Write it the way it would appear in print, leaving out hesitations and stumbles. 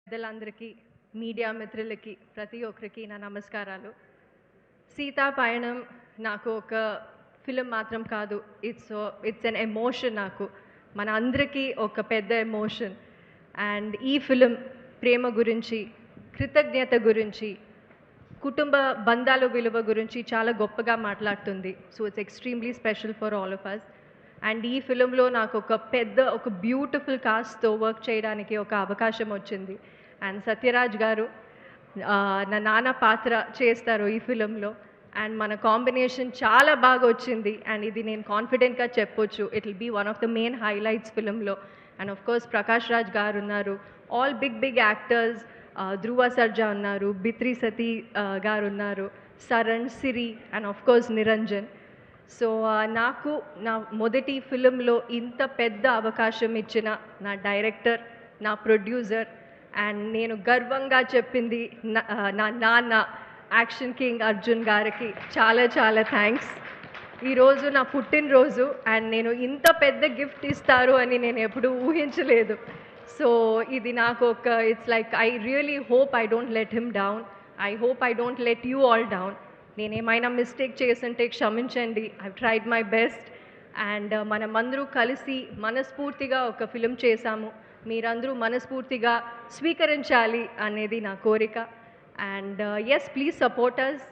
పెద్దలందరికీ మీడియా మిత్రులకి ప్రతి ఒక్కరికి నా నమస్కారాలు. సీతా పయణం నాకు ఒక ఫిలిం మాత్రం కాదు, ఇట్స్ ఎన్ ఎమోషన్. నాకు మన అందరికీ ఒక పెద్ద ఎమోషన్. అండ్ ఈ ఫిలిం ప్రేమ గురించి, కృతజ్ఞత గురించి, కుటుంబ బంధాల విలువ గురించి చాలా గొప్పగా మాట్లాడుతుంది. So it's extremely special for all of us. And ఈ ఫిలింలో నాకు ఒక బ్యూటిఫుల్ కాస్ట్తో వర్క్ చేయడానికి ఒక అవకాశం వచ్చింది. అండ్ సత్యరాజ్ గారు నా నాన్న పాత్ర చేస్తారు ఈ ఫిలింలో. అండ్ మన కాంబినేషన్ చాలా బాగా వచ్చింది. అండ్ ఇది నేను కాన్ఫిడెంట్గా చెప్పొచ్చు, it will be one of the main highlights ఫిలింలో. And of course Prakash Raj garu ఉన్నారు, all big actors. Dhruva Sarja ఉన్నారు, బిత్రి సతీ గారు ఉన్నారు, Saran, Siri and of course Niranjan. So నాకు నా మొదటి ఫిలింలో ఇంత పెద్ద అవకాశం ఇచ్చిన నా డైరెక్టర్, నా ప్రొడ్యూసర్, అండ్ నేను గర్వంగా చెప్పింది నా నాన్న యాక్షన్ కింగ్ అర్జున్ గారికి చాలా చాలా థ్యాంక్స్. ఈరోజు నా పుట్టినరోజు అండ్ నేను ఇంత పెద్ద గిఫ్ట్ ఇస్తారు అని నేను ఎప్పుడూ ఊహించలేదు. సో ఇది నాకు it's like I really hope I don't let him down. I hope I don't let you all down. నేనేమైనా మిస్టేక్ చేస్తుంటే క్షమించండి. I tried my best. And మనమందరూ కలిసి మనస్ఫూర్తిగా ఒక ఫిలిం చేశాము. మీరందరూ మనస్ఫూర్తిగా స్వీకరించాలి అనేది నా కోరిక. And yes, please support us.